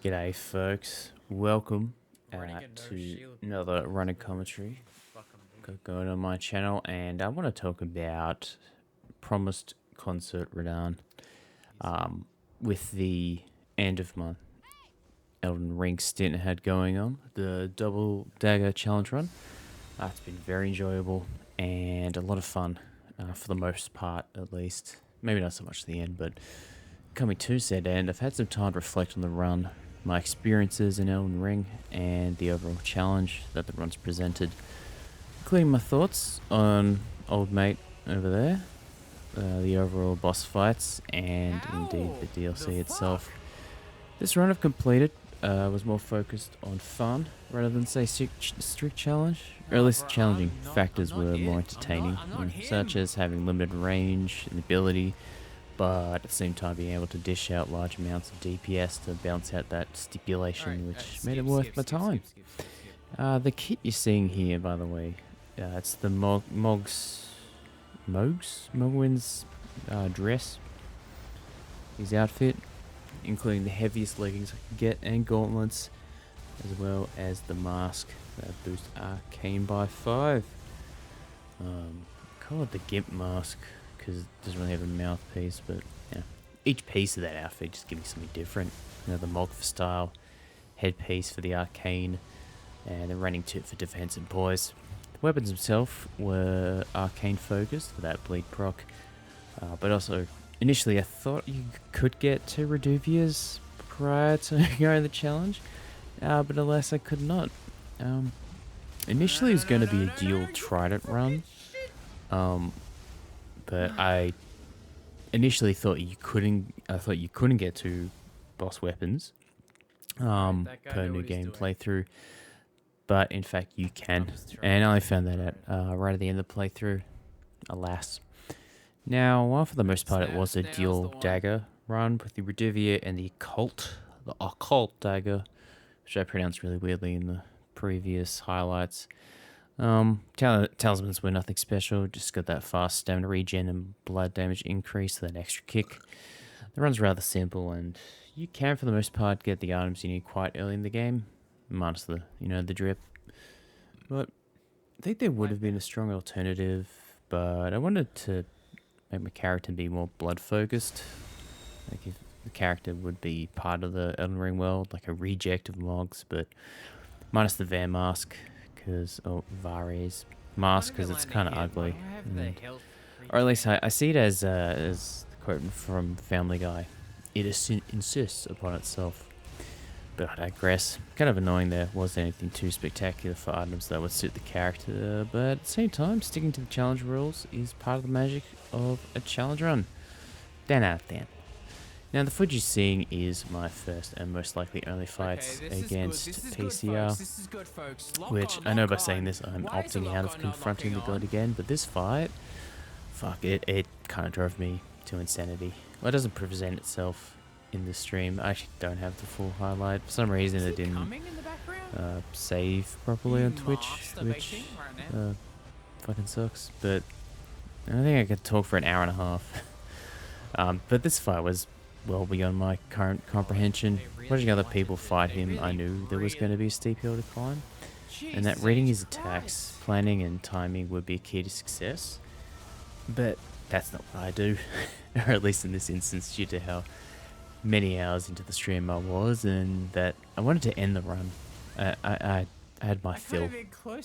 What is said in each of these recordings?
G'day, folks. Welcome to another running commentary going on my channel, and I want to talk about Promised Concert Radon with the end of my Elden Ring stint I had going on, the Double Dagger Challenge run. It's been very enjoyable and a lot of fun for the most part, at least. Maybe not so much at the end, but coming to said end, I've had some time to reflect on the run, my experiences in Elden Ring, and the overall challenge that the run's presented, including my thoughts on old mate over there, the overall boss fights, and indeed the DLC itself. This run I've completed was more focused on fun rather than say strict challenge, or at least challenging factors were more entertaining, such as having limited range and ability, but at the same time being able to dish out large amounts of DPS to balance out that stipulation, which made it worth my time. The kit you're seeing here, by the way, it's the Mogwin's dress, his outfit, including the heaviest leggings I can get and gauntlets, as well as the mask that boosts Arcane by 5. Call it the Gimp mask because it doesn't really have a mouthpiece, but yeah, each piece of that outfit just gives me something different. You know, the Mogf style headpiece for the Arcane, and the running tip for defense and poise. The weapons themselves were Arcane focused for that bleed proc, but also initially I thought you could get 2 Reduvias prior to going the challenge, but alas I could not. Initially it was going to be a dual Trident run, but I initially thought you couldn't get 2 boss weapons per new game playthrough, but in fact you can, and I found that out right at the end of the playthrough, alas. Now, while for the most part it was a dual dagger run with the Reduvia and the occult dagger, which I pronounced really weirdly in the previous highlights. Talismans were nothing special, just got that fast stamina regen and blood damage increase with an extra kick. The run's rather simple, and you can for the most part get the items you need quite early in the game, minus the drip. But I think there would have been a strong alternative, but I wanted to make my character be more blood focused. Like if the character would be part of the Elden Ring world, like a reject of Mogs, but minus the Var mask, Vare's mask, because it's kind of ugly. Or at least I see it as the quote from Family Guy, it insists upon itself. But I digress. Kind of annoying there wasn't anything too spectacular for items that would suit the character, but at the same time, sticking to the challenge rules is part of the magic of a challenge run. 10 out of 10. Now the footage you're seeing is my first and most likely only fight against PCR, which I know by saying this I'm opting out of confronting the god again, but this fight, fuck it kind of drove me to insanity. Well, it doesn't present itself in the stream. I actually don't have the full highlight. For some reason it didn't save properly on Twitch, which fucking sucks, but I think I could talk for an hour and a half. But this fight was well beyond my current comprehension. Watching other people fight him, I knew there was going to be a steep hill to climb, and that reading his attacks, planning and timing would be key to success. But that's not what I do, or at least in this instance, due to how many hours into the stream I was, and that I wanted to end the run. I had my fill.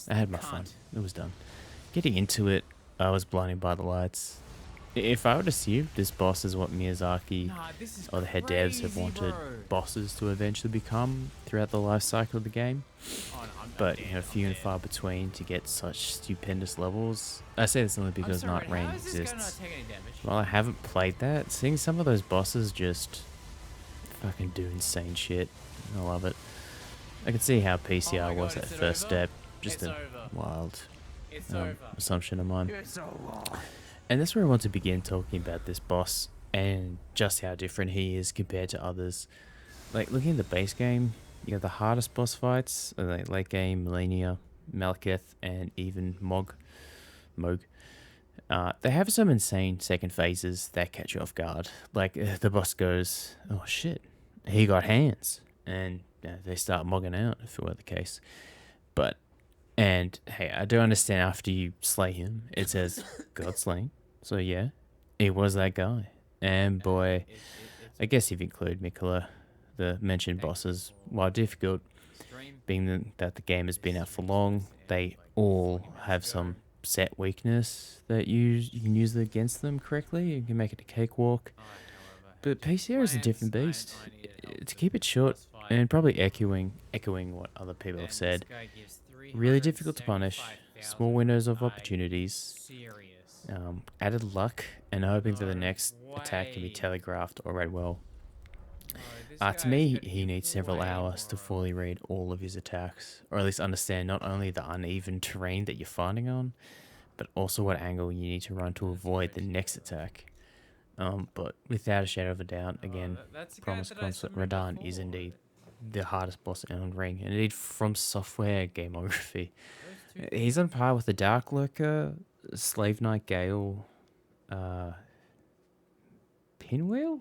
I had my fun. It was done. Getting into it, I was blinded by the lights. If I would assume this boss is what Miyazaki or the head devs have wanted bosses to eventually become throughout the life cycle of the game, but few and far between to get such stupendous levels. I say this only because Night Rain exists. While I haven't played that, seeing some of those bosses just fucking do insane shit, I love it. I can see how PCR was that first step, just a wild assumption of mine. And that's where I want to begin talking about this boss and just how different he is compared to others. Like, looking at the base game, you have the hardest boss fights, like late game, Millennia, Malekith, and even Mog. They have some insane second phases that catch you off guard. Like, the boss goes, oh shit, he got hands. and they start mogging out if it were the case. But and hey, I do understand after you slay him, it says God slain. So yeah, he was that guy. And boy, I guess if you include Mikola, the mentioned bosses, while difficult, being that the game has been out for long, they all have some set weakness that you can use it against them correctly. You can make it a cakewalk. But PCR is a different beast. To keep it short, and probably echoing what other people have said, really difficult to punish, small windows of opportunities, added luck, and hoping that the next attack can be telegraphed or read well. To me, he needs several hours to fully read all of his attacks, or at least understand not only the uneven terrain that you're fighting on, but also what angle you need to run to avoid the next attack. But without a shadow of a doubt, again, Promise Concert Radahn is indeed the hardest boss in Elden Ring, and indeed from software gamography. He's on par with the Dark Lurker, Slave Knight Gale, Pinwheel?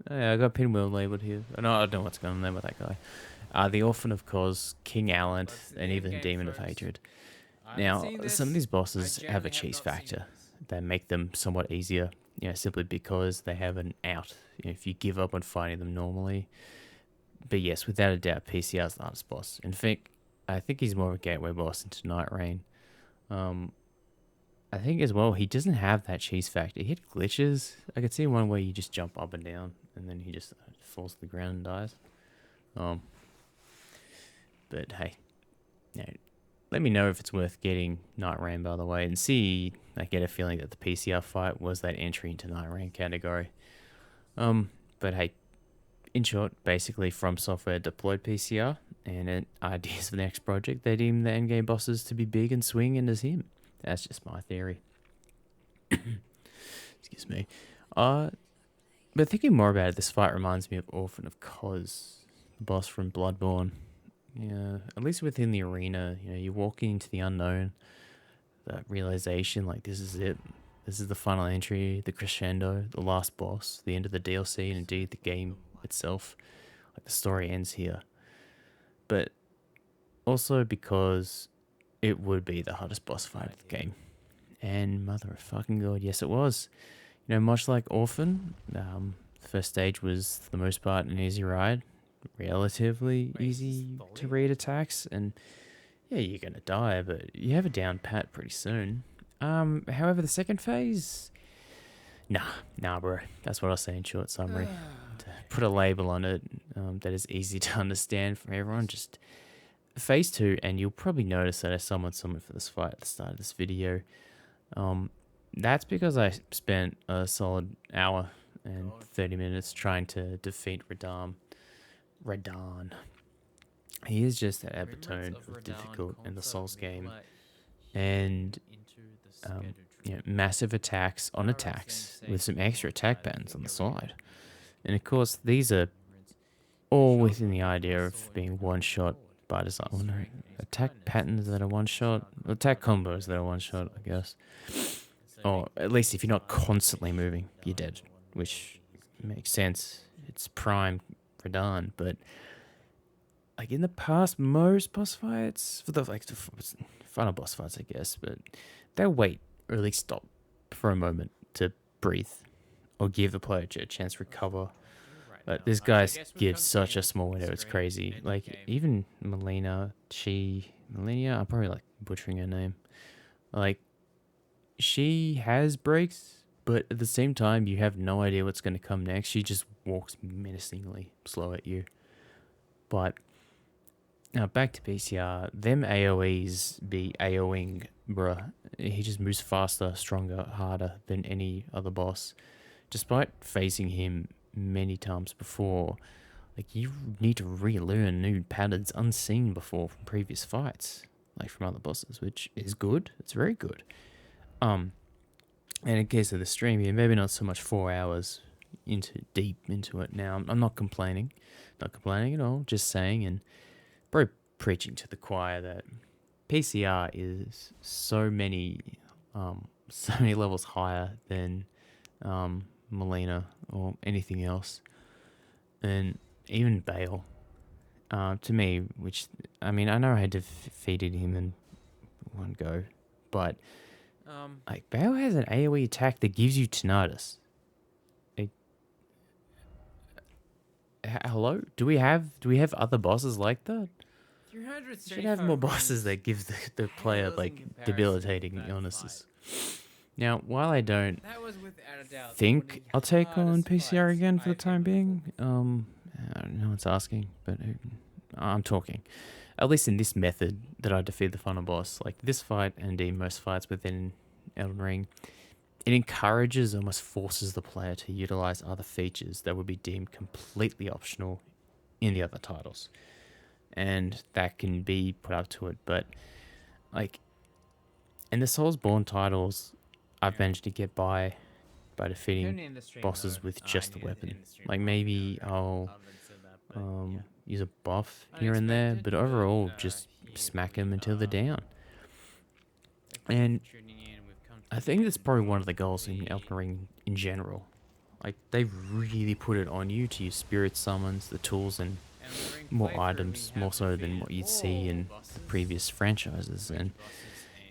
Yeah, I got Pinwheel labeled here. I don't know what's going on there with that guy. The Orphan of Cause, King Allant, and even Demon of Hatred. Now, some of these bosses have a cheese factor that make them somewhat easier, simply because they have an out. If you give up on fighting them normally. But yes, without a doubt, PCR is the hardest boss. In fact, I think he's more of a gateway boss into Night Rain. I think as well, he doesn't have that cheese factor. He had glitches. I could see one where you just jump up and down, and then he just falls to the ground and dies. But hey, let me know if it's worth getting Night Rain, by the way, and see. I get a feeling that the PCR fight was that entry into Night Rain category. But hey, in short, basically From Software deployed PCR, and ideas for the next project, they deem the endgame bosses to be big and swinging as him. That's just my theory. Excuse me. But thinking more about it, this fight reminds me of Orphan of Cos, the boss from Bloodborne. Yeah, at least within the arena, you're walking into the unknown. That realization, like, this is it. This is the final entry, the crescendo, the last boss, the end of the DLC, and indeed the game itself. Like, the story ends here. But also because it would be the hardest boss fight of the game. And motherfucking god, yes it was. Much like Orphan, the first stage was, for the most part, an easy ride. Relatively easy to read attacks, and yeah, you're gonna die, but you have a down pat pretty soon. However, the second phase, nah, bro. That's what I'll say in short summary. To put a label on it that is easy to understand for everyone, just phase 2, and you'll probably notice that I summoned someone for this fight at the start of this video. That's because I spent a solid hour and 30 minutes trying to defeat Radahn. He is just that epitome of difficult in the Souls game, and massive attacks on attacks with some extra attack patterns on the side. And of course, these are all within the idea of being one-shot by design. Attack patterns that are one-shot, attack combos that are one-shot, I guess. Or at least if you're not constantly moving, you're dead, which makes sense. It's prime Radahn, but like in the past, most boss fights, for the final boss fights, I guess, but they'll wait or at least stop for a moment to breathe or give the player a chance to recover. But this guy gives such a small window, it's crazy. Like, even Melina, I'm probably like butchering her name. Like, she has breaks, but at the same time, you have no idea what's going to come next. She just walks menacingly slow at you. But now back to PCR, them AoEs be AoEing, bruh. He just moves faster, stronger, harder than any other boss. Despite facing him many times before, like, you need to relearn new patterns unseen before from previous fights, like from other bosses, which is good. It's very good. And in case of the stream here, maybe not so much 4 hours deep into it now. I'm not complaining at all. Just saying, and probably preaching to the choir that PCR is so many levels higher than Melina or anything else, and even Bale. to me, which I mean, I know I defeated him in one go, but like Bale has an AoE attack that gives you tinnitus. Like, hello, do we have other bosses like that? Should have more bosses that give the player like debilitating illnesses. Now, while I don't think I'll take on PCR again for the time being, I don't know what's asking, but I'm talking. At least in this method that I defeat the final boss, like this fight and in most fights within Elden Ring, it encourages, almost forces the player to utilize other features that would be deemed completely optional in the other titles. And that can be put up to it. But, like, in the Soulsborne titles, I've managed to get by defeating bosses with just the weapon. Like, maybe I'll use a buff here and there, but overall, just smack them until they're down. And I think that's probably one of the goals in Elden Ring in general. Like, they've really put it on you to use spirit summons, the tools, and more items, more so than what you'd see in the previous franchises. And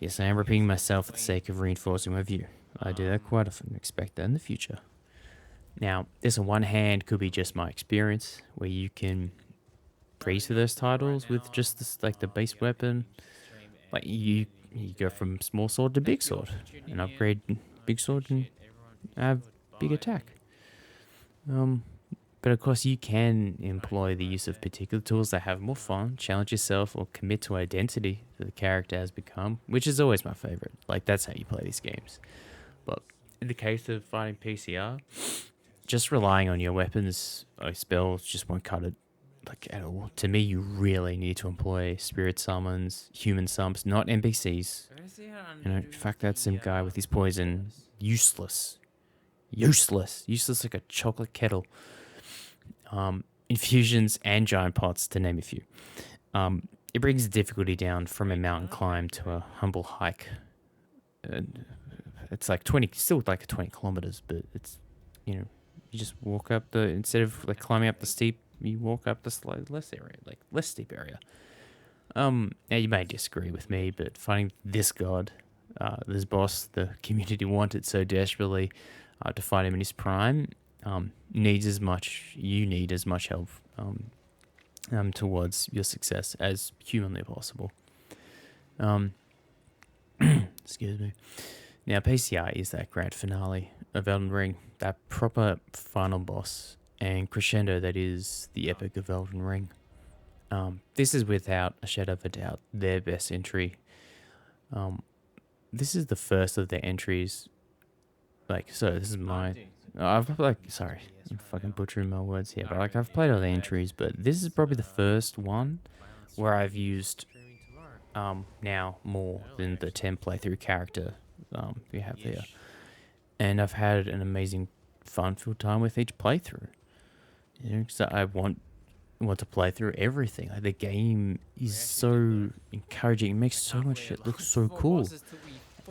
yes, I am repeating myself for the sake of reinforcing my view. I do that quite often, expect that in the future. Now, this on one hand could be just my experience, where you can breeze through those titles with just this, like the base weapon. Like you go from small sword to big sword, and upgrade big sword and have big attack. But of course, you can employ the use of particular tools that have more fun, challenge yourself, or commit to identity that the character has become, which is always my favorite. Like, that's how you play these games. But in the case of fighting PCR, just relying on your weapons or spells just won't cut it, like, at all. To me, you really need to employ spirit summons, human summons, not NPCs. You know, in fact, that some guy with his poison, useless. Useless like a chocolate kettle. Infusions and giant pots, to name a few. It brings the difficulty down from a mountain climb to a humble hike. It's like 20, still like 20 kilometers, but it's, you just walk up instead of like climbing up the steep, you walk up the less steep area. Now you may disagree with me, but finding this god, this boss, the community wanted so desperately to fight him in his prime, you need as much help towards your success as humanly possible. Excuse me. Now, PCI is that grand finale of Elden Ring, that proper final boss and crescendo that is the epic of Elden Ring. This is without a shadow of a doubt their best entry. This is the first of their entries. This is my... I'm fucking butchering my words here, but I've played all the entries, but this is probably the first one where I've used now more than the 10 playthrough character we have here. And I've had an amazing fun-filled time with each playthrough. So I want to play through everything. Like, the game is so encouraging. It makes so much shit look so cool.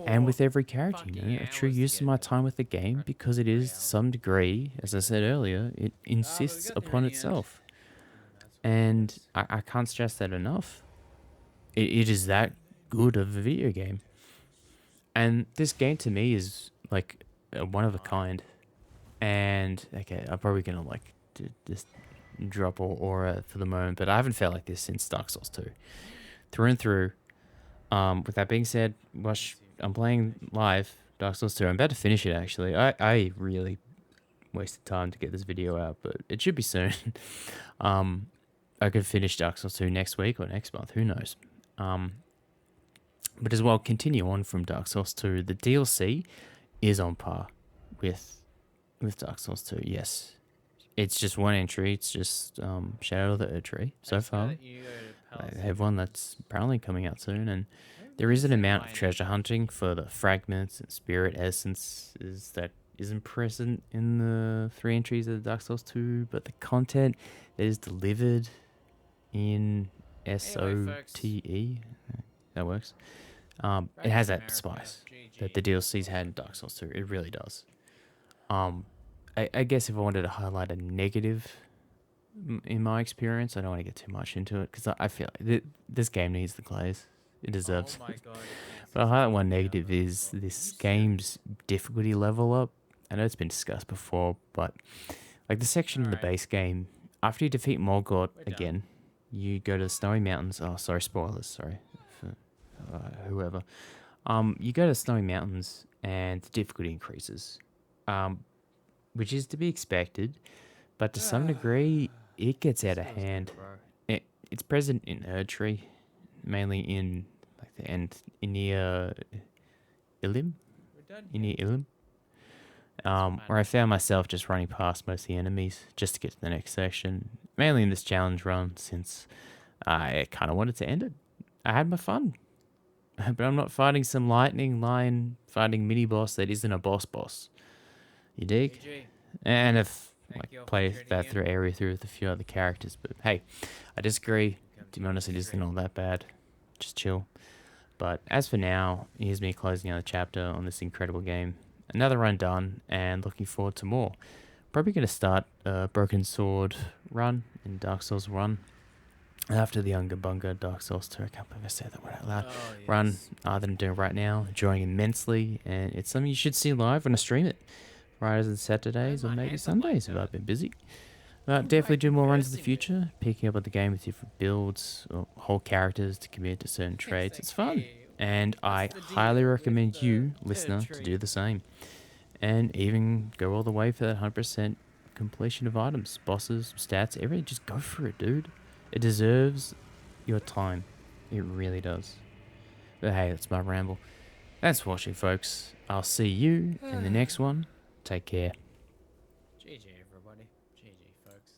And with every character, a true use of my time with the game, because it is, to some degree, as I said earlier, it insists upon itself. And I can't stress that enough. It is that good of a video game. And this game to me is like one of a kind. And okay, I'm probably gonna just drop all aura for the moment, but I haven't felt like this since Dark Souls 2, through and through. With that being said, I'm playing live Dark Souls 2. I'm about to finish it actually. I really wasted time to get this video out, but it should be soon. I could finish Dark Souls 2 next week or next month, who knows. But as well, continue on from Dark Souls 2. The DLC is on par with Dark Souls 2, yes. It's just one entry. It's just Shadow of the Erdtree so far. They have one that's apparently coming out soon, and there is an amount of treasure hunting for the fragments and spirit essences that isn't present in the 3 entries of Dark Souls 2, but the content that is delivered in SOTE, that works. It has that spice that the DLCs had in Dark Souls 2. It really does. I guess if I wanted to highlight a negative In my experience. I don't want to get too much into it because I feel like this game needs the glaze. It Oh deserves my it. god, it needs But to I highlight stop. one Yeah, negative is bro. this game's difficulty level up. I know it's been discussed before, but like the section in the Alright, base game, after you defeat Morgort we're done. again, you go to the Snowy Mountains. Oh, sorry, spoilers. Sorry for whoever. You go to the Snowy Mountains and the difficulty increases, um, which is to be expected, but to some degree, it gets This out of feels good, hand. bro. It's present in Erdtree, mainly in like the end in near Ilim, We're done in here. near Ilim, That's fine. where I found myself just running past most of the enemies just to get to the next section. Mainly in this challenge run, since I kind of wanted to end it. I had my fun, but I'm not fighting some lightning lion fighting mini boss that isn't a boss. You dig? GG. And if Thank like you all for play tuning that in. through area through with a few other characters, but hey, I disagree. Come To be to honest, the it isn't stream. all that bad. Just chill. But as for now, here's me closing out the chapter on this incredible game. Another run done, and looking forward to more. Probably going to start a Broken Sword run in Dark Souls 1 after the Unga Bunga Dark Souls 2. I can't believe I said that word out loud. Oh, Run yes. that I'm doing right now, enjoying immensely, and it's something you should see live when I stream it. Fridays and Why Saturdays, or my maybe hands up like Sundays if I've that? been busy. Who am I Definitely do more runs in the conversing with? future, picking up on the game with different builds or whole characters to commit to certain It's traits. like, It's fun. hey, And what's I the highly deal with recommend the you, listener, to tree? do the same. And even go all the way for that 100% completion of items, bosses, stats, everything. Just go for it, dude. It deserves your time. It really does. But hey, that's my ramble. Thanks for watching, folks. I'll see you in the next one. Take care. GG, everybody. GG, folks.